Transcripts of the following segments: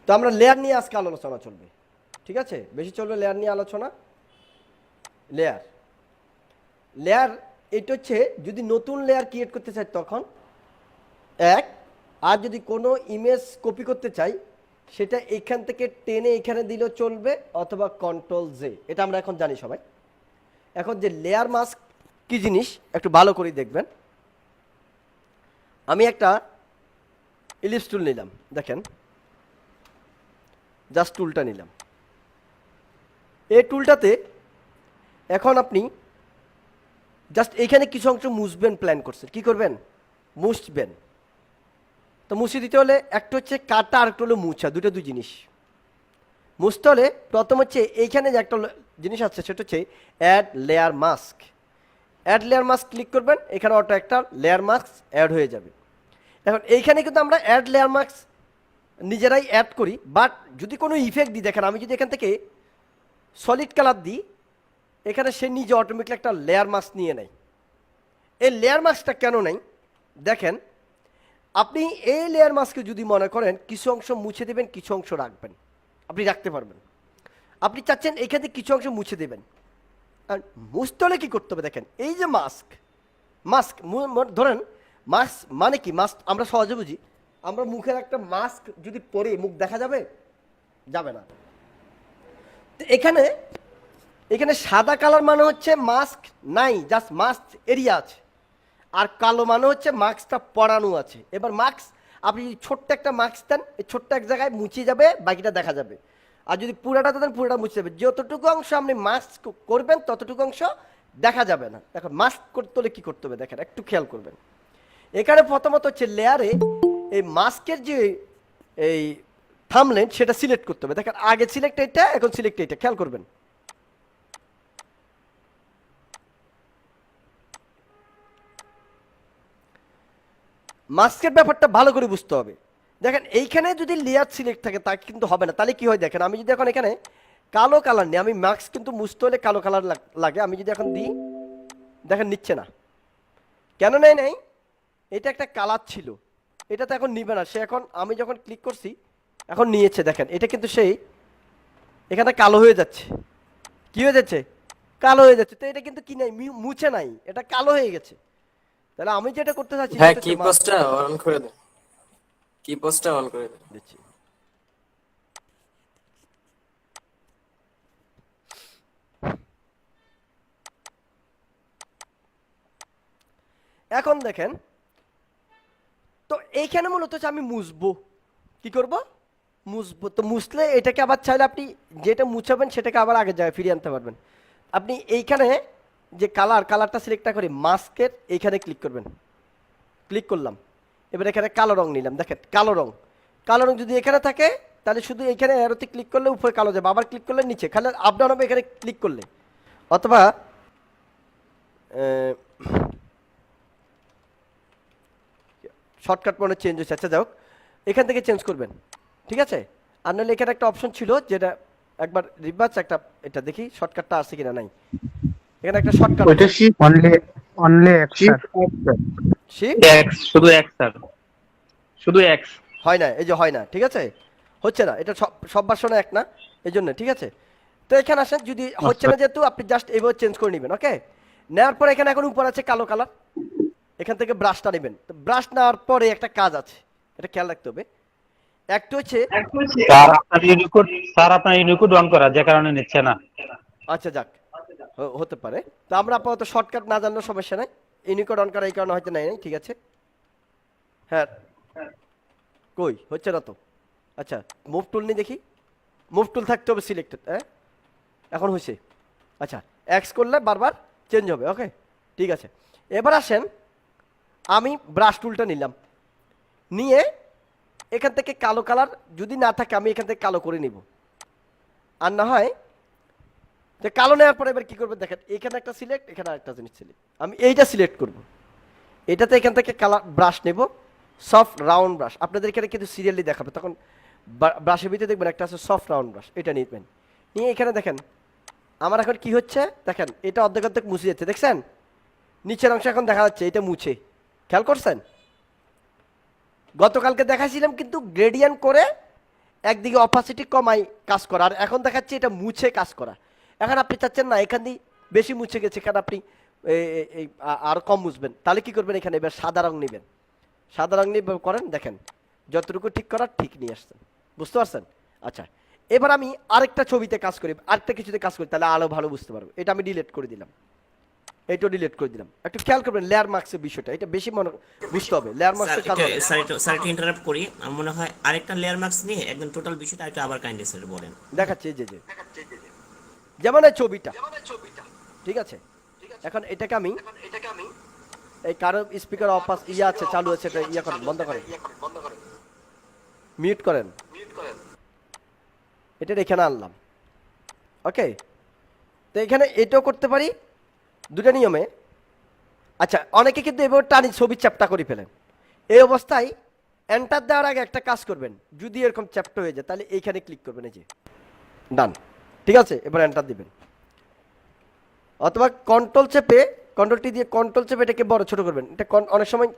তো আমরা লেয়ার নিয়ে আজকে আলোচনা চলবে, ঠিক আছে? বেশি চলবে লেয়ার নিয়ে আলোচনা। লেয়ার লেয়ার এটা হচ্ছে যদি নতুন লেয়ার ক্রিয়েট করতে চাই তখন এক, আর যদি কোনো ইমেজ কপি করতে চাই সেটা এখান থেকে টেনে এখানে দিলেও চলবে, অথবা কন্ট্রোল জে। এটা আমরা এখন জানি সবাই। এখন যে লেয়ার মাস্ক কি জিনিস একটু ভালো করে দেখবেন। আমি একটা ইলিপস টুল নিলাম, দেখেন জাস্ট টুলটা নিলাম। এই টুলটাতে এখন আপনি জাস্ট এখানে কিছু অংশ মুছবেন প্ল্যান করছেন। কি করবেন? মুছবেন। তো মুছে দিতে হলে একটা হচ্ছে কাটা আর একটা হলো মুছা, দুই জিনিস। মুছতে হলে প্রথম হচ্ছে এইখানে যে একটা জিনিস আছে সেটা হচ্ছে add layer mask. Add layer mask click করবেন, এখানে অটো একটা লেয়ার মাস্ক অ্যাড হয়ে যাবে। এখন এইখানে কিন্তু আমরা অ্যাড লেয়ার মাস্ক নিজেরাই অ্যাড করি, বাট যদি কোনো ইফেক্ট দিই, দেখেন আমি যদি এখান থেকে সলিড কালার দিই, এখানে সে নিজে অটোমেটিক একটা লেয়ার মাস্ক নিয়ে নেয়। এই লেয়ার মাস্কটা কেন নেই দেখেন, আপনি এই লেয়ার মাস্কে যদি মনে করেন কিছু অংশ মুছে দেবেন, কিছু অংশ রাখবেন, আপনি রাখতে পারবেন। আপনি চাচ্ছেন এখান থেকে কিছু অংশ মুছে দেবেন, আর মুছতে হলে কী করতে হবে দেখেন, এই যে মাস্ক মাস্ক ধরেন মাস্ক মানে কি, মাস্ক আমরা সহজে বুঝি। আমরা মুখের একটা মাস্ক যদি পরে মুখ দেখা যাবে? যাবে না। তো এখানে এখানে সাদা কালার মানে হচ্ছে মাস্ক নাই, জাস্ট মাস্ক এরিয়া আছে। আর কালো মানে হচ্ছে মাস্কটা পরানো আছে। এবার মাস্ক আপনি যদি ছোট্ট একটা মাস্ক দেন, এই ছোট্ট এক জায়গায় মুছে যাবে, বাকিটা দেখা যাবে। আর যদি পুরাটা দেন, পুরাটা মুছে যাবে। যতটুকু অংশ আপনি মাস্ক করবেন ততটুকু অংশ দেখা যাবে না। এখন মাস্ক করতে হলে কী করতে হবে দেখেন, একটু খেয়াল করবেন। এখানে প্রথমত হচ্ছে লেয়ারে এই মাস্কের যে এই থাম্বনেল সেটা সিলেক্ট করতে হবে। দেখেন আগে সিলেক্ট এটা, এখন সিলেক্ট এটা, খেয়াল করবেন। মাস্কের ব্যাপারটা ভালো করে বুঝতে হবে। দেখেন এইখানে যদি লেয়ার সিলেক্ট থাকে তা কিন্তু হবে না। তাহলে কি হয় দেখেন, আমি যদি এখন এখানে কালো কালার নিই, আমি মাস্ক কিন্তু মুছতে হলে কালো কালার লাগে। আমি যদি এখন দিই, দেখেন নিচ্ছে না। কেন নেয় নাই? এটা একটা কালার ছিল, এটা তো এখন নিবে না সে। এখন আমি যখন ক্লিক করছি এখন নিয়েছে, দেখেন এটা কিন্তু সেই এখানে কালো হয়ে যাচ্ছে। কি হয়ে যাচ্ছে? কালো হয়ে যাচ্ছে। তো এটা কিন্তু কি নাই, মুছে নাই, এটা কালো হয়ে গেছে। তাহলে আমি যেটা করতে চাচ্ছি হ্যাঁ, কি পোস্টটা অন করে দেন, কি পোস্টটা অন করে দেন। দিচ্ছি। এখন দেখেন, তো এইখানে মূলত হচ্ছে আমি মুছবো। কি করব? মুছবো। তো মুছলে এটাকে আবার চাইলে আপনি যেটা মুছাবেন সেটাকে আবার আগের জায়গায় ফিরিয়ে আনতে পারবেন। আপনি এইখানে যে কালারটা সিলেক্ট করে মাস্কের এইখানে ক্লিক করবেন। ক্লিক করলাম, এবার এখানে কালো রং নিলাম। দেখেন কালো রং যদি এখানে থাকে তাহলে শুধু এখানে অ্যারোতে ক্লিক করলে উপরে কালো যাবে, আবার ক্লিক করলে নিচে খালি আপ ডাউন হবে এখানে ক্লিক করলে। অথবা শর্টকাট মনে চেঞ্জ হচ্ছে, আচ্ছা যাও, এখান থেকে চেঞ্জ করবেন, ঠিক আছে? আর নাহলে এখানে একটা অপশন ছিল যেটা একবার রিভার্স একটা, এটা দেখি শর্টকাটটা আছে কিনা। নাই, এখানে একটা শর্টকাট ওইটা আছে, shift only x sir. Shift x শুধু এক্স স্যার, শুধু এক্স। হয় না, এই যে হয় না, ঠিক আছে, হচ্ছে না। এটা সব ভার্সনে এক না, এই জন্য, ঠিক আছে? তো এখানে আসেন, যদি হচ্ছে না যেহেতু আপনি জাস্ট এইভাবে চেঞ্জ করে নেবেন। ওকে, নেওয়ার পর এখানে এখন উপর আছে কালো কালার, এখান থেকে ব্রাশটা নেবেন। তো ব্রাশ নেওয়ার পরে একটা কাজ আছে, এটা খেয়াল রাখতে হবে। একটা হচ্ছে স্যার আপনার ইউনিকোড অন করা, যে কারণে নিচ্ছে না। আচ্ছা যাক, হতে পারে। তো আমরা আপাতত শর্টকাট না জানলেও সমস্যা নাই। ইউনিকোড অন করা এই কারণে হয়তো নাই, ঠিক আছে। হ্যাঁ, কই হচ্ছে না তো। আচ্ছা, মুভ টুল নিয়ে দেখি। মুভ টুল থাকতে হবে সিলেক্টেড। হ্যাঁ, এখন হয়েছে। আচ্ছা, এক্স করলে বারবার চেঞ্জ হবে। ওকে, ঠিক আছে। এবার আসেন, আমি ব্রাশ টুলটা নিলাম, নিয়ে এখান থেকে কালো কালার যদি না থাকে আমি এখান থেকে কালো করে নিব। আর না হয় যে কালো নেওয়ার পরে এবার কী করবেন দেখেন, এখানে একটা সিলেক্ট, এখানে একটা জিনিস সিলেক্ট। আমি এইটা সিলেক্ট করব, এটাতে এখান থেকে কালার ব্রাশ নেব, সফট রাউন্ড ব্রাশ। আপনাদের এখানে কিন্তু সিরিয়ালি দেখাবে, তখন ব্রাশের ভিতরে দেখবেন একটা আছে সফট রাউন্ড ব্রাশ, এটা নিবেন। নিয়ে এখানে দেখেন আমার এখন কি হচ্ছে, দেখেন এটা অর্ধেক মুছে যাচ্ছে, দেখছেন? নিচের অংশ এখন দেখা যাচ্ছে, এটা মুছে। খেয়াল করছেন? গতকালকে দেখাইছিলাম কিন্তু গ্রেডিয়েন্ট করে একদিকে অপাসিটি কমাই কাজ করা, আর এখন দেখাচ্ছে এটা মুছে কাজ করা। এখন আপনি চাচ্ছেন না এখান দিয়ে বেশি মুছে গেছে, এখানে আপনি আরো কম মুছবেন, তাহলে কি করবেন, এখানে এবার সাদা রং নেবেন। সাদা রং নিয়ে করেন, দেখেন যতটুকু ঠিক করার ঠিক নিয়ে আসছেন। বুঝতে পারছেন? আচ্ছা, এবার আমি আরেকটা ছবিতে কাজ করি, আরেকটা কিছুতে কাজ করি, তাহলে আলো ভালো বুঝতে পারবো। এটা আমি ডিলিট করে দিলাম, এইটাও ডিলিট করে দিলাম। একটু খেয়াল করবেন লেয়ার মার্কসের বিষয়টা, এটা বেশি মনে বুঝতে হবে। লেয়ার মার্কসের কাজ হবে। স্যার একটু ইন্টারাপ্ট করি, আমার মনে হয় আরেকটা লেয়ার মার্কস নিয়ে একদম টোটাল বিষয়টা একটু আবার কাইন্ডলি স্যার বলেন। দেখাচ্ছে এই যে যেমন এই ছবিটা, ঠিক আছে? এখন এটাকে আমি এই কারো স্পিকার অফ ইয়ে আছে, চালু আছে, এটা ইয়ে করেন, বন্ধ করেন, মিউট করেন, এটা এখানে আনলাম। ওকে, তো এখানে এটাও করতে পারি দুটো নিয়মে। আচ্ছা, অনেকে কিন্তু এবার টানি ছবি চ্যাপটা করে ফেলেন। এই অবস্থায় এন্টার দেওয়ার আগে একটা কাজ করবেন, যদি এরকম চ্যাপটা হয়ে যায় তাহলে এইখানে ক্লিক করবেন, এই যে ডান, ঠিক আছে? এবার এন্টার দিবেন, অথবা কন্ট্রোল চেপে, কন্ট্রোলটি দিয়ে কন্ট্রোল চেপে এটাকে বড় ছোট করবেন। এটা অনেক সময়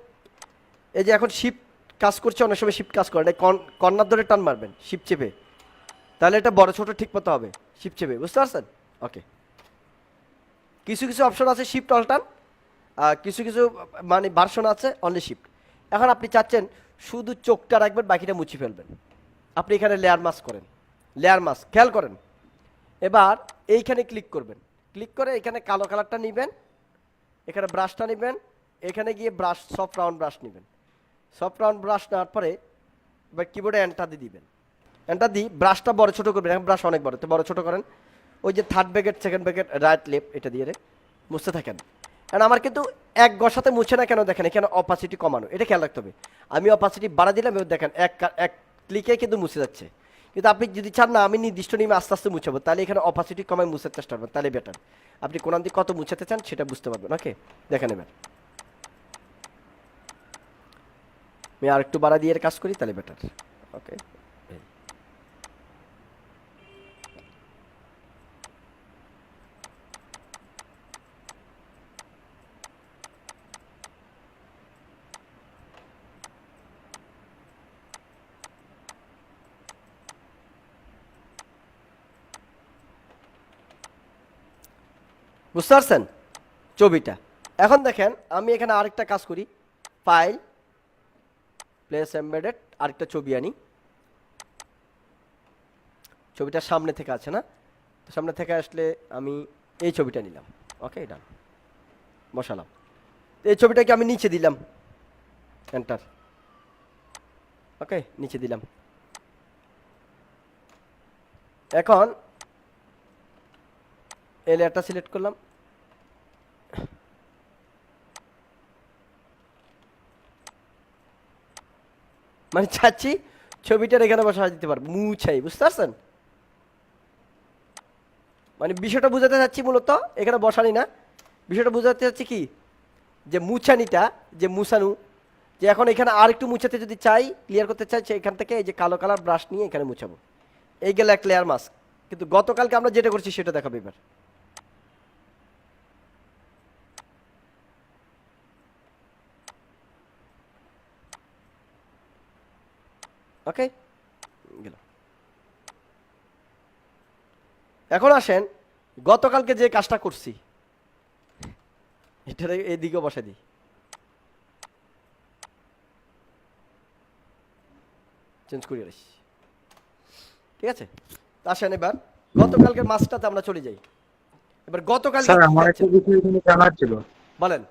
এই যে এখন শিফট কাজ করছে, অনেক সময় শিফট কাজ করে না, কর্নার ধরে টান মারবেন শিফট চেপে, তাহলে এটা বড় ছোট ঠিক মতো হবে শিফট চেপে। বুঝতে পারছেন? ওকে, কিছু কিছু অপশন আছে শিফট অল্টার, কিছু কিছু মানে ভার্সন আছে অনলি শিফট। এখন আপনি চাচ্ছেন শুধু চোখটা রাখবেন, বাকিটা মুছে ফেলবেন, আপনি এখানে লেয়ার মাস্ক করেন, লেয়ার মাস্ক খেয়াল করেন। এবার এইখানে ক্লিক করবেন, ক্লিক করে এখানে কালো কালারটা নেবেন, এখানে ব্রাশটা নেবেন, এখানে গিয়ে ব্রাশ সফট রাউন্ড ব্রাশ নেবেন। সফট রাউন্ড ব্রাশ নেওয়ার পরে এবার কিবোর্ডে এন্টার দিয়ে দিবেন। এন্টার দিয়ে ব্রাশটা বড় ছোট করবেন, এখন ব্রাশ অনেক বড়, তো বড় ছোট করেন। ওই যে third bracket second bracket right left এটা দিয়ে মুছতে থাকেন। কারণ আমার কিন্তু এক গসাতে মুছে না কেন, দেখেন এখানে অপাসিটি কমানো, এটা খেয়াল রাখতে হবে। আমি অপাসিটি বাড়া দিলাম, এবার দেখেন এক ক্লিকে কিন্তু মুছে যাচ্ছে। কিন্তু আপনি যদি চান না আমি নির্দিষ্ট নিয়মে আস্তে আস্তে মুছাবো, তাহলে এখানে অপাসিটি কমায় মুছার চেষ্টা করবেন, তাহলে বেটার। আপনি কোন দিকে কত মুছাতে চান সেটা বুঝতে পারবেন। ওকে, দেখেন এবার আমি আর একটু বাড়া দিয়ে কাজ করি, তাহলে বেটার। ওকে, বুঝতে পারছেন ছবিটা? এখন দেখেন আমি এখানে আরেকটা কাজ করি, ফাইল প্লেস এমবেডেড, আরেকটা ছবি আনি। ছবিটা সামনে থেকে আছে না, সামনে থেকে আসলে আমি এই ছবিটা নিলাম। ওকে, ডান, বসালাম। এই ছবিটাকে আমি নিচে দিলাম, এন্টার। ওকে, নিচে দিলাম। এখন এই লেয়ারটা সিলেক্ট করলাম, মানে চাচ্ছি ছবিটার এখানে বসা দিতে পারবো, মুছাই। বুঝতে পারছেন? মানে বিষয়টা বুঝাতে চাচ্ছি মূলত এখানে বসানি না, বিষয়টা বুঝাতে চাচ্ছি কি, যে মুছানিটা, যে মুছানু, যে এখন এখানে আর একটু মুছাতে যদি চাই, ক্লিয়ার করতে চাই, এখান থেকে এই যে কালো কালার ব্রাশ নিয়ে এখানে মুছাবো। এই গেল এক লেয়ার মাস্ক। কিন্তু গতকালকে আমরা যেটা করছি সেটা দেখাবো এবার। ওকে, গেল। এখন আসেন গতকালকে যে কাজটা করছি, এটা এদিকে বসে দিই। চেঞ্জ করে আসি, ঠিক আছে? আসেন এবার গতকালকের মাসটাতে আমরা চলে যাই। এবার গতকাল স্যার আমার একটা বিষয় এখানে জানার ছিল। বলেন।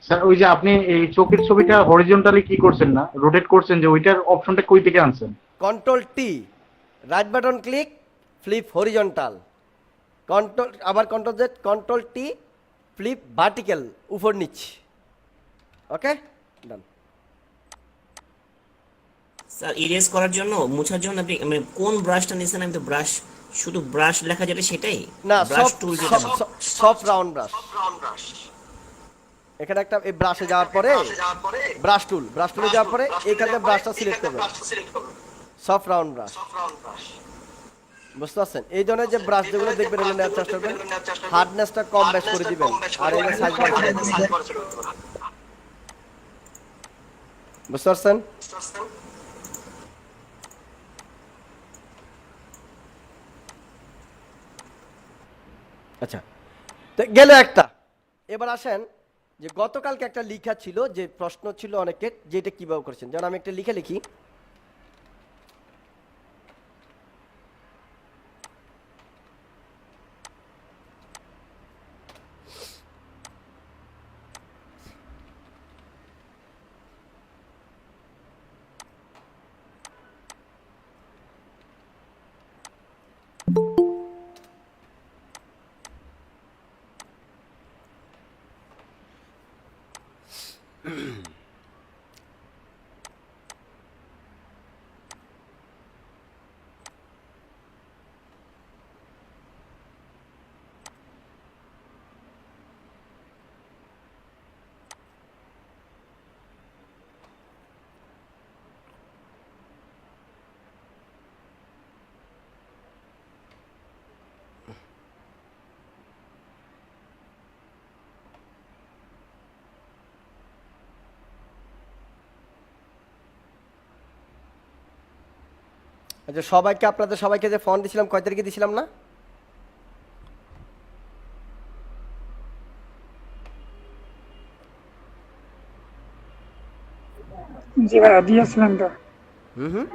স্যার ওই যে আপনি এই চোখের ছবিটা হরিজন্টালি কি করছেন না, রোটেট করছেন, যে ওইটার অপশনটা কই থেকে আনছেন? Control T, right button click, flip horizontal, control, আবার control Z, control T, flip vertical, উপর নিচ। ওকে, ডান। স্যার ইরেজ করার জন্য, মুছার জন্য আপনি মানে কোন ব্রাশটা নিছেন? আমি তো ব্রাশ, শুধু ব্রাশ লেখা যেটা সেটাই না, ব্রাশ টুল যেটা না। Soft round brush. এখানে একটা এই ব্রাশে যাওয়ার পরে ব্রাশ টুলে যাওয়ার পরে এখানে ব্রাশটা সিলেক্ট করবেন, সফট রাউন্ড ব্রাশ। বুঝতে পারছেন? এই ধরনের যে ব্রাশ যেগুলো দেখবেন এগুলো নেওয়ার চেষ্টা করবেন, হার্ডনেসটা কম বেশ করে দিবেন, আর এগুলো সাইজ বাড়াতে। বুঝতে পারছেন? আচ্ছা, তো গেল একটা। এবার আসেন যে গতকালকে একটা লিখা ছিল, যে প্রশ্ন ছিল অনেকের, যে এটা কিভাবে করেছেন। যেমন আমি একটা লিখি, আচ্ছা সবাইকে, আপনাদের সবাইকে যে ফোন দিছিলাম, কয় তারিখে দিছিলাম না? জি ভাইয়া দিয়েছিলেন তো। হুম হুম।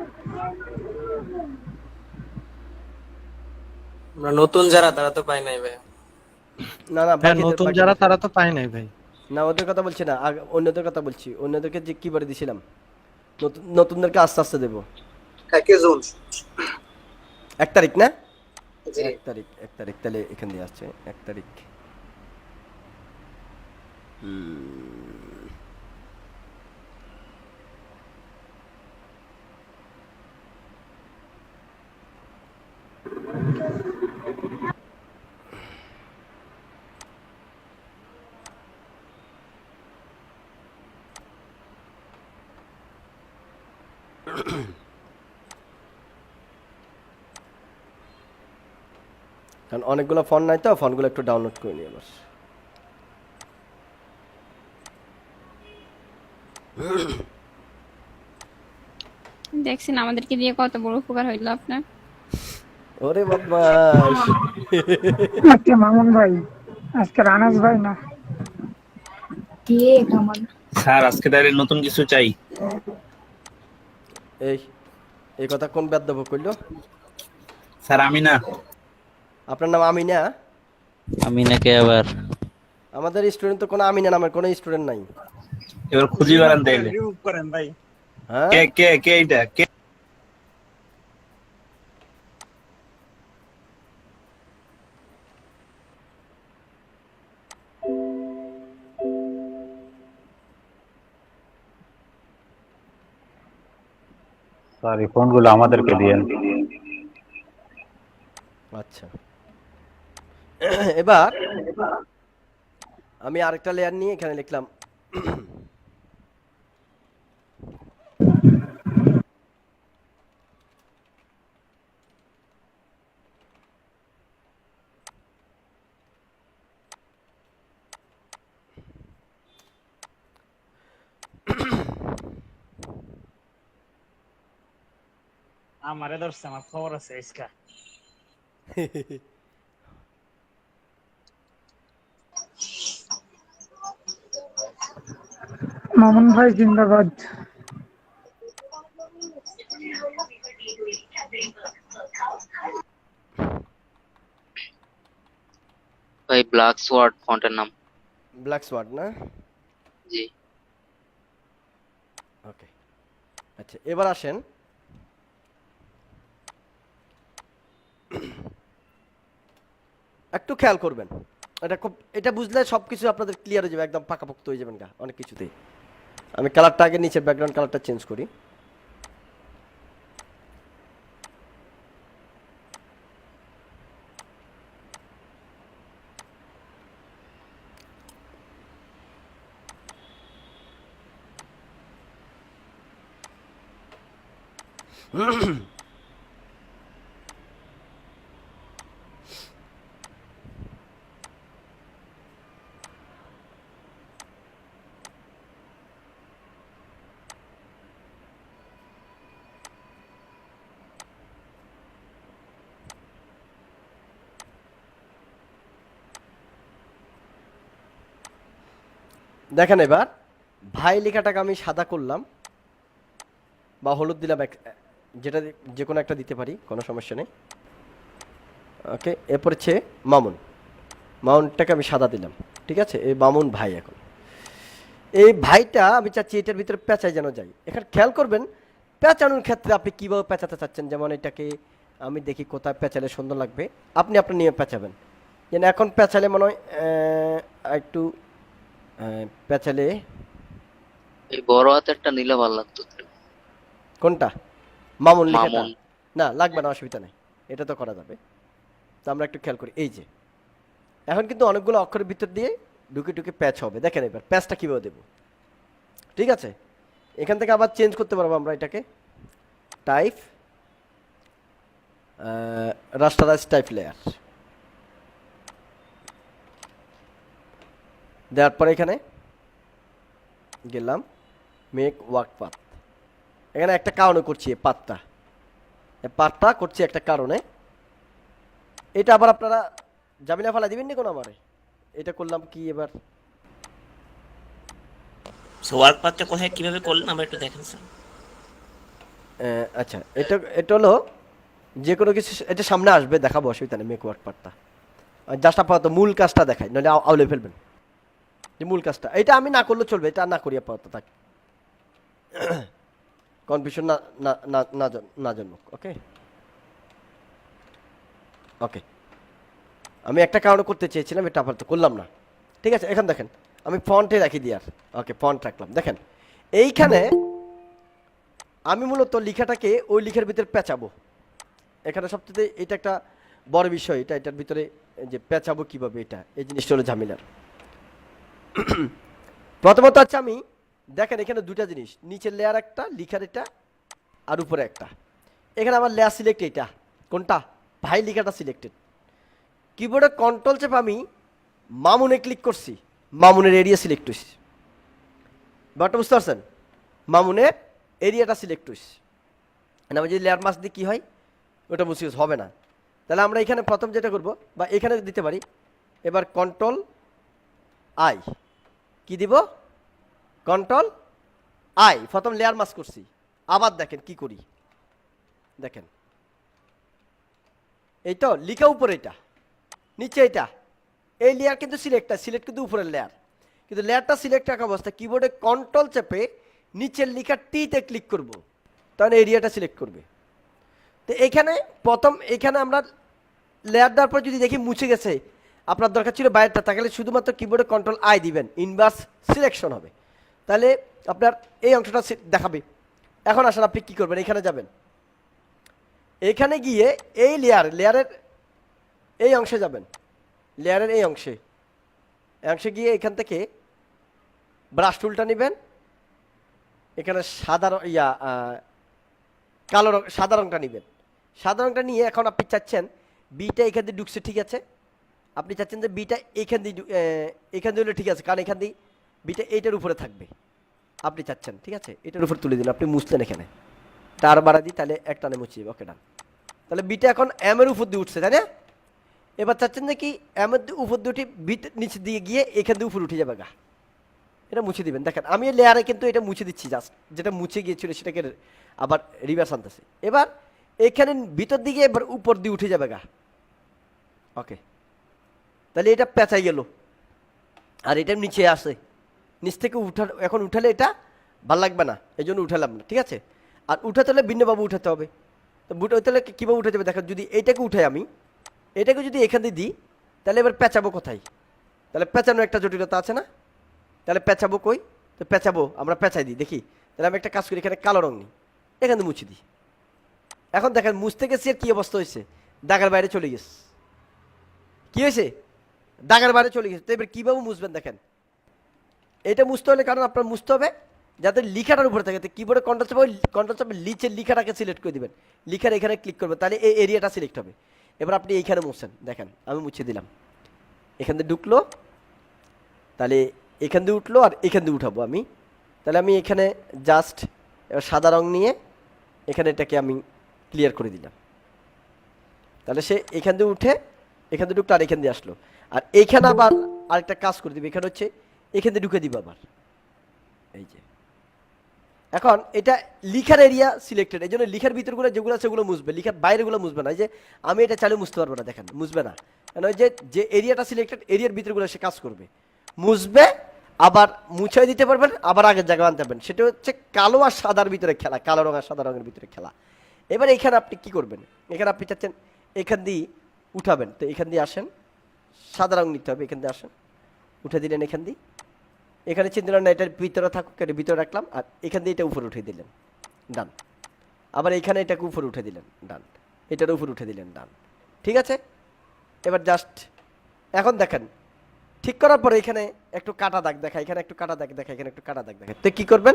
আমরা নতুন যারা তারা তো পাই নাই ভাই। না না, হ্যাঁ, বাকিদের নতুন যারা বাকিদের তারা তো পায় নাই ভাই। না, ওদের কথা বলছি না, অন্যদের কথা বলছি। অন্যদেরকে যে কিবারে দিছিলাম, নতুনদেরকে আস্তে আস্তে দেবো। 1 জুন। 1 তারিখ না? জি। 1 তারিখ তাহলে এখান দিয়ে আসছে 1 তারিখ। কারণ অনেকগুলো ফোন নাই তো, ফোনগুলো একটু ডাউনলোড করে নিয়ে বস। দেখছেন আমাদেরকে দিয়ে কত বড় উপকার হইলো আপনার। ওরে বদমাস! আজকে মামুন ভাই, আজকে রানাস ভাই না। স্যার আজকে তাহলে নতুন কিছু চাই। এই এই কথা কোন বেদ্যব কইলো? স্যার আমি না। আপনার নাম আমিনা? আমি নাকি আবার আমাদের স্টুডেন্ট তো কোনো আমিনা নামের কোনো স্টুডেন্ট নাই। এবার খুঁজি বেড়ান তাইলে। রিমুভ করেন ভাই। হ্যাঁ, কে কে কে এটা কে? স্যার এই ফোনগুলো আমাদেরকে দিয়েন। আচ্ছা। এবার আমি আরেকটা লেয়ার নিয়ে এখানে লিখলাম আমারে ধরছে, আমার খবর আছে ইসকা। মামুন ভাই জিন্দাবাদ। ভাই ব্ল্যাক সোয়ার্ড ফন্টের নাম। ব্ল্যাক সোয়ার্ড না? জি। ওকে, আচ্ছা এবার আসেন একটু খেয়াল করবেন। এটা বুঝলে সবকিছু আপনাদের ক্লিয়ার হয়ে যাবে, একদম পাকাপোক্ত হয়ে যাবেন গা অনেক কিছুতেই। আমি কালারটা আগে নিচের ব্যাকগ্রাউন্ড কালারটা চেঞ্জ করি। দেখেন এবার ভাই লেখাটাকে আমি সাদা করলাম বা হলুদ দিলাম, যেটা যে কোনো একটা দিতে পারি, কোনো সমস্যা নেই। ওকে, এরপর হচ্ছে মামুন, মামুনটাকে আমি সাদা দিলাম, ঠিক আছে। এই মামুন ভাই। এখন এই ভাইটা আমি চাচ্ছি এটার ভিতরে পেঁচাই যেন যাই। এখানে খেয়াল করবেন পেঁচানোর ক্ষেত্রে আপনি কীভাবে পেঁচাতে চাচ্ছেন। যেমন এটাকে আমি দেখি কোথায় পেঁচালে সুন্দর লাগবে, আপনি আপনার নিয়ে পেঁচাবেন। যেন এখন পেঁচালে মনে হয় একটু পেঁচালে এই বড় হাতেরটা নিলে ভালো লাগতো। কোনটা? মামুন লেখাটা? মামুন। না লাগবে না, অসুবিধা নেই, এটা তো করা যাবে। তো আমরা একটু খেয়াল করি, এই যে এখন কিন্তু অনেকগুলো অক্ষরের ভিতর দিয়ে ঢুকে ঢুকে প্যাচ হবে। দেখেন এবার প্যাচটা কীভাবে দেবো, ঠিক আছে। এখান থেকে আবার চেঞ্জ করতে পারবো আমরা এটাকে, টাইপ রাস্টারাইজ টাইপ লেয়ার দেওয়ার পরে এখানে গেলাম মেক ওয়ার্ক পাথ। এখানে একটা কারণে করছি এই পাথটা করছি একটা কারণে। এটা আবার আপনারা জামিলা ফালা দিবেন নি কোনো আমারে, এটা করলাম কি এবার। সো ওয়ার্ক পাথটা কোথায় কিভাবে করলেন আমরা একটু দেখেন স্যার। আচ্ছা, এটা হলো যে কোনো কিছু এটা সামনে আসবে, দেখাবো, অসুবিধা নেই। মেক ওয়ার্ক পাথটা জাস্ট আপাতত মূল কাজটা দেখাই, নাহলে আউলে ফেলবেন। যে মূল কাজটা এটা আমি না করলে চলবে, এটা না করি আপাতত, থাক, কনফিউশন না জন্মুক। ওকে ওকে, আমি একটা কারণে করতে চেয়েছিলাম, এটা আপাতত করলাম না, ঠিক আছে। এখন দেখেন আমি ফন্টে রাখি দিই, আর ওকে ফন্ট রাখলাম। দেখেন এইখানে আমি মূলত লেখাটাকে ওই লেখার ভিতরে পেঁচাবো। এখানে সবচেয়ে এটা একটা বড় বিষয়, এটার ভিতরে যে পেঁচাবো কীভাবে, এই জিনিসটা হলো ঝামেলার। প্রথমত হচ্ছে আমি দেখেন এখানে দুটা জিনিস, নিচের লেয়ার একটা, লিখার এটা, আর উপরে একটা। এখানে আমার লেয়ার সিলেক্ট, এটা কোনটা? ভাই লেখাটা সিলেক্টেড। কিবোর্ডে কন্ট্রোল চেপে আমি মামুনে ক্লিক করছি, মামুনের এরিয়া সিলেক্ট হয়েছে। ব্যাপারটা বুঝতে পারছেন? মামুনের এরিয়াটা সিলেক্ট হয়েছে। আমি যদি লেয়ার মাস্ক দিই কী হয়, ওটা মুছে হবে না। তাহলে আমরা এখানে প্রথম যেটা করব, বা এখানে দিতে পারি, এবার কন্ট্রোল আই, কি দিব? কন্ট্রোল আই, প্রথম লেয়ার মাস্ক করছি। আবার দেখেন কি করি, দেখেন এই তো লিখা উপরে, এটা নিচে, এটা এই লেয়ার কিন্তু সিলেক্ট কিন্তু উপরের লেয়ার, কিন্তু লেয়ারটা সিলেক্ট রাখা অবস্থা কিবোর্ডে কন্ট্রোল চেপে নিচের লেখা টিতে ক্লিক করব, তাহলে এরিয়াটা সিলেক্ট করবে। তো এখানে প্রথম এখানে আমরা লেয়ার দেওয়ার পর যদি দেখি মুছে গেছে, আপনার দরকার ছিল বাইরেটা, তাহলে শুধুমাত্র কিবোর্ডে কন্ট্রোল আই দিবেন, ইনভার্স সিলেকশন হবে, তাহলে আপনার এই অংশটা দেখাবে। এখন আসলে আপনি কী করবেন, এখানে যাবেন, এখানে গিয়ে এই লেয়ারের এই অংশে যাবেন, লেয়ারের এই অংশে গিয়ে এখান থেকে ব্রাশ টুলটা নেবেন, এখানে সাদা রংটা নেবেন। সাদা রংটা নিয়ে এখন আপনি চাচ্ছেন বিটা এখান দিয়ে ঢুকছে, ঠিক আছে। আপনি চাচ্ছেন যে বিটা এখান দিয়ে হলে ঠিক আছে, কারণ এখান দিয়ে বিটা এইটার উপরে থাকবে আপনি চাচ্ছেন, ঠিক আছে। এটার উপর তুলে দিন, আপনি মুছলেন এখানে, তার বাড়া দিই, তাহলে এক টানে মুছিয়ে ওকে ডান। তাহলে বিটা এখন এম এর উপর দিয়ে উঠছে, তাই না? এবার চাচ্ছেন যে কি এম এর উপর দিয়ে উঠে বিট নিচে দিয়ে গিয়ে এখান দিয়ে উপরে উঠে যাবে গা, এটা মুছে দিবেন। দেখেন আমি লেয়ারে কিন্তু এটা মুছে দিচ্ছি, জাস্ট যেটা মুছে গিয়েছিল সেটাকে আবার রিভার্স আনতেছে। এবার এখানে ভিতর দিকে এবার উপর দিয়ে উঠে যাবে গা, ওকে। তাহলে এটা পেঁচাই গেল, আর এটা নিচে আসে, নিচ থেকে এখন উঠালে এটা ভাল লাগবে না, এই জন্য উঠালাম না, ঠিক আছে। আর উঠাতে হলে ভিন্নভাবে উঠাতে হবে। তো তাহলে কীভাবে উঠে যাবে দেখেন, যদি এইটাকে উঠাই আমি, এটাকে যদি এখান দিয়ে দিই, তাহলে এবার পেঁচাবো কোথায়? তাহলে পেঁচানো একটা জটিলতা আছে না? তাহলে পেঁচাবো কই? তো পেঁচাবো আমরা পেঁচাই দিই, দেখি। তাহলে আমি একটা কাজ করি, এখানে কালো রং নিই, এখানে মুছে দিই। এখন দেখেন মুছতে গেছি, আর কী অবস্থা হয়েছে, দাগের বাইরে চলে গেছে। কী হয়েছে? দাগের বাইরে চলে গেছে। তো এবার কীভাবে মুছবেন দেখেন, এটা মুছতে হলে কারণ আপনার মুছতে হবে যাতে লিখাটার উপরে থাকে। তো কিবোর্ডে কন্ট্রোল চাপে নিচের লিখাটাকে সিলেক্ট করে দেবেন, লিখার এখানে ক্লিক করবেন, তাহলে এই এরিয়াটা সিলেক্ট হবে। এবার আপনি এইখানে মুছছেন, দেখেন আমি মুছে দিলাম, এখান দিয়ে ঢুকলো, তাহলে এখান দিয়ে উঠলো, আর এখান দিয়ে উঠাবো আমি। তাহলে আমি এখানে জাস্ট এবার সাদা রং নিয়ে এখানে এটাকে আমি ক্লিয়ার করে দিলাম, তাহলে সে এখান দিয়ে উঠে এখান দিয়ে ঢুকলো, আর এখান দিয়ে আসলো। আর এইখানে আবার আরেকটা কাজ করে দিবে, এখানে হচ্ছে এখানে ঢুকে দিব আবার, এই যে। এখন এটা লিখার এরিয়া সিলেক্টেড, এই জন্য লিখার ভিতরগুলো যেগুলো আছে ওগুলো মুছবে, লিখার বাইরেগুলো মুছবে না। এই যে আমি এটা চালু মুছতে পারবো না, দেখেন মুছবে না, কারণ ওই যে এরিয়াটা সিলেক্টেড এরিয়ার ভিতরগুলো সে কাজ করবে, মুছবে, আবার মুছাই দিতে পারবেন, আবার আগের জায়গায় আনতে পারবেন। সেটা হচ্ছে কালো আর সাদার ভিতরে খেলা, কালো রং আর সাদা রঙের ভিতরে খেলা। এবার এখানে আপনি কি করবেন, এখানে আপনি চাচ্ছেন এখান দিয়ে উঠাবেন, তো এখান দিয়ে আসেন, সাদা রং নিতে হবে, এখান দিয়ে আসেন, উঠে দিলেন এখান দিয়ে, এখানে চিন্তা না এটার ভিতরে থাকুক, এটা ভিতরে রাখলাম, আর এখান দিয়ে এটা উপরে উঠে দিলেন, ডান। আবার এখানে এটাকে উপরে উঠে দিলেন, ডান। এটার উপরে উঠে দিলেন, ডান। ঠিক আছে, এবার জাস্ট এখন দেখেন ঠিক করার পরে এখানে একটু কাটা দাগ দেখা, এখানে একটু কাটা দাগ দেখা, এখানে একটু কাটা দাগ দেখা। তো কি করবেন,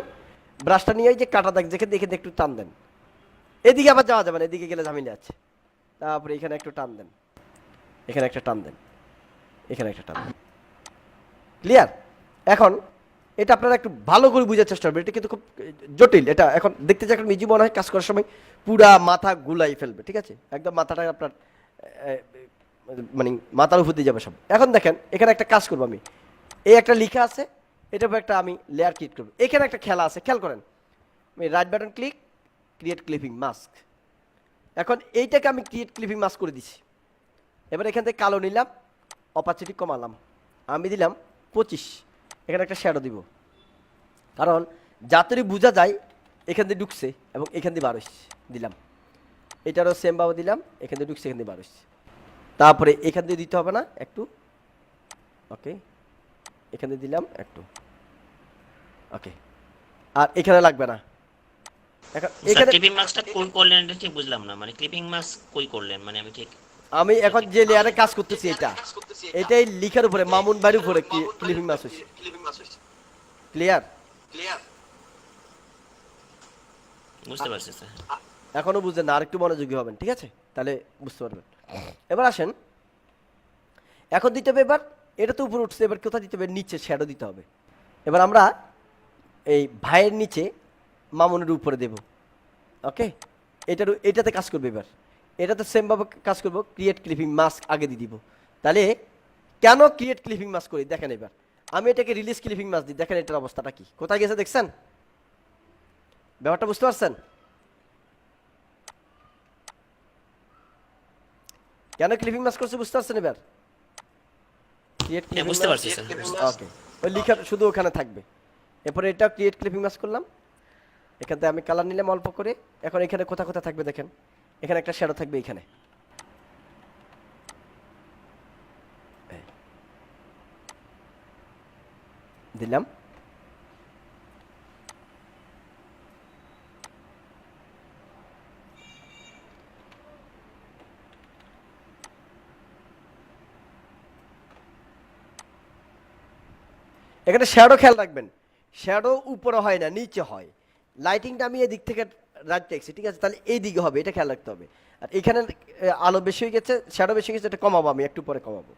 ব্রাশটা নিয়ে এই যে কাটা দাগ দেখে দেখে একটু টান দেন, এদিকে আবার যাওয়া যাবে না, এদিকে গেলে ঝামেলা আছে। তারপরে এখানে একটু টান দেন, এখানে একটা টান দেন, এখানে একটা টান দেন। ক্লিয়ার? এখন এটা আপনারা একটু ভালো করে বোঝার চেষ্টা করবেন, এটা কিন্তু খুব জটিল। এটা এখন দেখতে যখন মিজি মনে হয়, কাজ করার সময় পুরা মাথা গুলাই ফেলবে, ঠিক আছে, একদম মাথাটা আপনার মানে মাথার উপর দিয়ে যাবে সব। এখন দেখেন এখানে একটা কাজ করবো আমি, এই একটা লেখা আছে, এটার উপর একটা আমি লেয়ার ক্রিয়েট করবো। এখানে একটা খেলা আছে, খেয়াল করেন, আমি right button click, create clipping mask. এখন এইটাকে আমি ক্রিয়েট ক্লিপিং মাস্ক করে দিছি। এবার এখান থেকে কালো নিলাম, অপারচুনিটি কমালাম, আমি দিলাম 25, এখানে একটা শ্যাডো দিব, কারণ যাত্রী বোঝা যায় এখান দিয়ে ঢুকছে এবং এখান দিয়ে বার হচ্ছে, দিলাম। এটারও সেম ভাবে দিলাম, এখান দিয়ে ঢুকছে, এখান দিয়ে বার হচ্ছে। তারপরে এখান দিয়ে দিতে হবে না একটু, ওকে, এখান দিয়ে দিলাম একটু, ওকে, আর এখানে লাগবে না। স্যার ক্লিপিং মাস্কটা কই করলেন এটা ঠিক বুঝলাম না, মানে ক্লিপিং মাস্ক কই করলেন, মানে আমি ঠিক আমি এখন যে লেয়ারে কাজ করতেছি এটাই লিখার উপরে মামুন বাড়ির উপরে ক্লিপিং মাস্ক হচ্ছে। ক্লিয়ার? বুঝতে পারছি স্যার। এখনো বুঝলেন না, আরেকটু মনোযোগী হবেন, ঠিক আছে, তাহলে বুঝতে পারবেন। এবার আসেন, এখন দিতে হবে, এবার এটা তো উপরে উঠছে, এবার কোথায় দিতে হবে, নিচে শ্যাডো দিতে হবে। এবার আমরা এই ভাইয়ের নিচে মামুনের উপরে দেব, ওকে, এটাতে কাজ করবে। এবার এটাতে সেমভাবে কাজ করবো, ক্রিয়েট ক্লিপিং মাস্ক আগে দিয়ে দিব। তাহলে কেন ক্রিয়েট ক্লিপিং মাস্ক করি দেখেন, এবার আমি এটাকে রিলিজ ক্লিপিং মাস্ক দিই, দেখেন এটার অবস্থাটা কি, কোথায় গেছে দেখছেন, ব্যাপারটা বুঝতে পারছেন? কেন ক্লিপিং মাস্ক করছে বুঝতে পারছেন? এবার ক্রিয়েট ক্লিপিং বুঝতে পারছি স্যার। ওকে, ওই লেখা শুধু ওখানে থাকবে। এরপরে এটা ক্রিয়েট ক্লিপিং মাস্ক করলাম, এখান থেকে আমি কালার নিলাম অল্প করে। এখন এখানে কোথা কোথা থাকবে দেখেন, এখানে একটা শ্যাডো থাকবে, এখানে দিলাম। এখানে শ্যাডো খেয়াল রাখবেন, শ্যাডো উপরে হয় না, নিচে হয়। লাইটিংটা আমি এদিক থেকে রাইট দেখছি, ঠিক আছে, তাহলে এই দিকে হবে, এটা খেয়াল রাখতে হবে। আর এখানে আলো বেশি হয়ে গেছে, শ্যাডো বেশি হয়ে গেছে, এটা কমাবো, আমি একটু পরে কমাবো।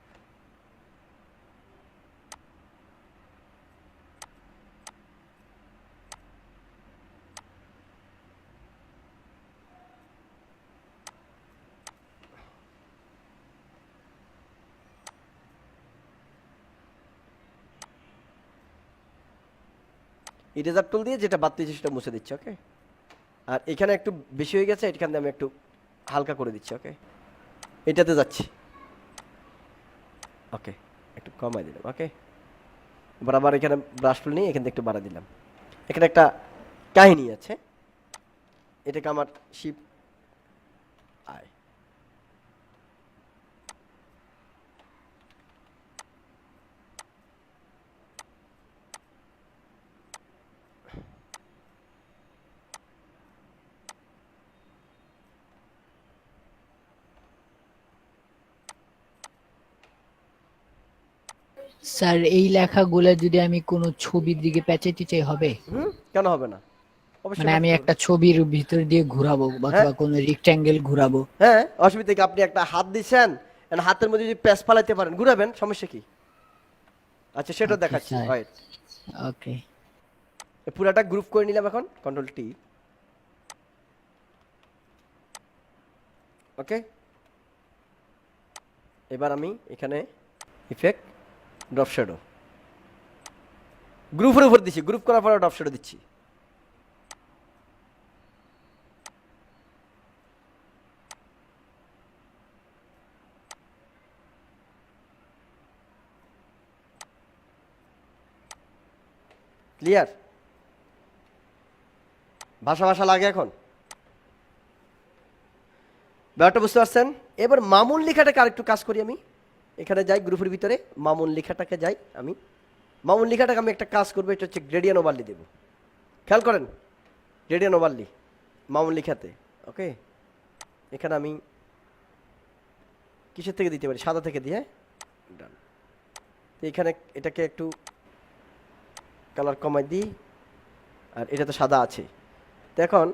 ইরেজার টুল দিয়ে যেটা বাদ দিয়েছি সেটা মুছে দিচ্ছি, ওকে। আর এখানে একটু বেশি হয়ে গেছে, এখানে আমি একটু হালকা করে দিচ্ছি, ওকে। এটাতে যাচ্ছি, ওকে, একটু কমাই দিলাম, ওকে। এবার আবার এখানে ব্রাশ টুল নিয়ে এখান থেকে একটু বাড়া দিলাম। এখানে একটা কাহিনী আছে, এটাকে আমার শিপ আয়, স্যার এই লেখাগুলো যদি আমি কোনো ছবির দিকে পেঁচাইতে চাই হবে? কেন হবে না, অবশ্যই। মানে আমি একটা ছবির ভিতর দিয়ে ঘোরাবো অথবা কোনো রেক্ট্যাঙ্গেল ঘোরাবো? হ্যাঁ, অসুবিধা কি, আপনি একটা হাত দিচ্ছেন, হাতের মধ্যে যদি প্যাচ ফালাইতে পারেন ঘুরাবেন, সমস্যা কি? আচ্ছা সেটা দেখাচ্ছি, রাইট, ওকে। পুরাটা গ্রুপ করে নিলাম, এখন কন্ট্রোল টি, ওকে। এবার আমি এখানে ইফেক্ট ড্রপ শ্যাডো, গ্রুপের উপর দিচ্ছি, গ্রুপ করার পরে অপশনে দিচ্ছি। ক্লিয়ার? ভাষা ভাষা লাগে এখন? ব্যাপারটা বুঝতে পারছেন? এবার মামুন লেখাটাকে আরেকটু কাজ করি আমি। এখানে যাই গ্রুপের ভিতরে, মামুন লেখাটাকে যাই আমি। মামুন লেখাটাকে আমি একটা কাজ করবো, এটা হচ্ছে গ্রেডিয়ান ওভারলি দেব। খেয়াল করেন, গ্রেডিয়ান ওভারলি মামুন লেখাতে। ওকে, এখানে আমি কিসের থেকে দিতে পারি? সাদা থেকে দিয়ে। ডান। তো এখানে এটাকে একটু কালার কমাই দিই, আর এটা তো সাদা আছে। তো এখন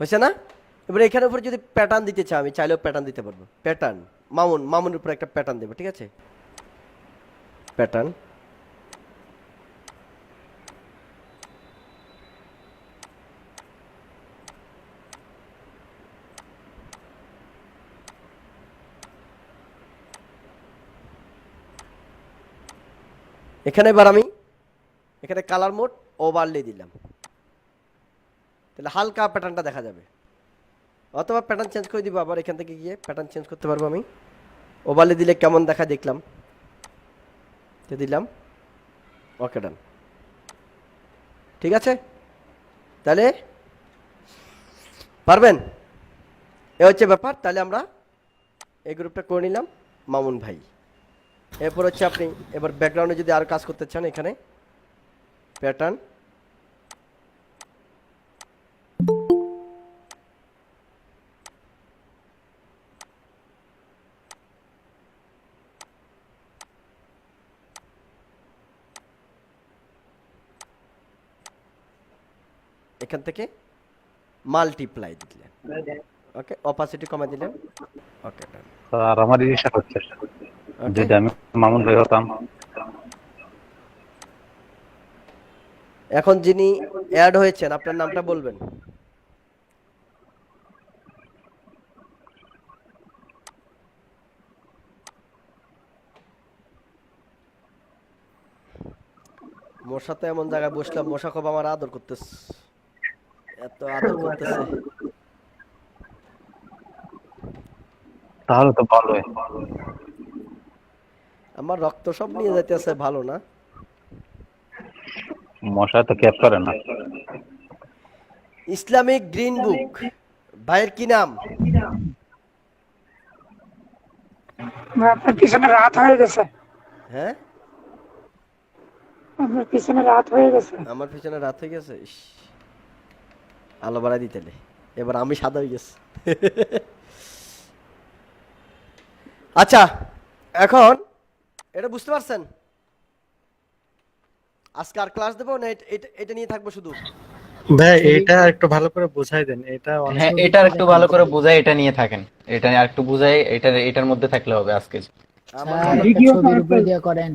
হয়েছে না? এবার এখানের উপর যদি প্যাটার্ন দিতে চাই, আমি চাইলেও প্যাটার্ন দিতে পারবো। প্যাটার্ন মামুনের উপর একটা প্যাটার্ন দেবো, ঠিক আছে? প্যাটার্ন। এখানে এবার আমি এখানে কালার মোড ওভারলে দিলাম, তাহলে হালকা প্যাটার্নটা দেখা যাবে। অথবা প্যাটার্ন চেঞ্জ করে দিব, আবার এখান থেকে গিয়ে প্যাটার্ন চেঞ্জ করতে পারবো আমি। ওভারলে দিলে কেমন দেখা দেখলাম, তো দিলাম। ওকে, ডান। ঠিক আছে, তাহলে পারবেন? এ হচ্ছে ব্যাপার। তাহলে আমরা এই গ্রুপটা করে নিলাম, মামুন ভাই। এরপর হচ্ছে আপনি এবার ব্যাকগ্রাউন্ডে যদি আর কাজ করতে চান, এখানে প্যাটার্ন, এখান থেকে মাল্টিপ্লাই দিলেন। ওকে, অপাসিটি কমাই দিলেন। ওকে, ডান। আর আমার ইচ্ছা হচ্ছে যদি আমি মামুন ভাই হতাম। এখন যিনি অ্যাড হয়েছেন, আপনার নামটা বলবেন। মশা তো এমন জায়গায় বসলাম, মশা খুব আমার আদর করতেছে, এত আদর করতেছে। তাহলে তো ভালোই। আমার রক্ত সব নিয়ে যাইতেছে, ভালো না? মশা তো ক্যাপ করে না। ইসলামিক গ্রিন বুক ভাইয়ের কি নাম? আপনার পিছনে রাত হয়ে গেছে, হ্যাঁ, আপনার পিছনে রাত হয়ে গেছে। আমার পিছনে রাত হয়ে গেছে। ইস, আলো বাড়াই দিতে, এবার আমি সাদা হয়ে গেছি। আচ্ছা, এখন এটা বুঝতে পারছেন? আজকে আর ক্লাস দেবো না এটা নিয়ে থাকবো শুধু? ভাই এটা একটু ভালো করে বোঝাই দেন, এটা হ্যাঁ, এটা একটু ভালো করে বোঝাই, এটা নিয়ে থাকেন। এটা আর একটু বোঝাই, এটার মধ্যে থাকলে হবে আজকে। আমার স্যার, একটা ছবির উপরে দিয়ে করেন।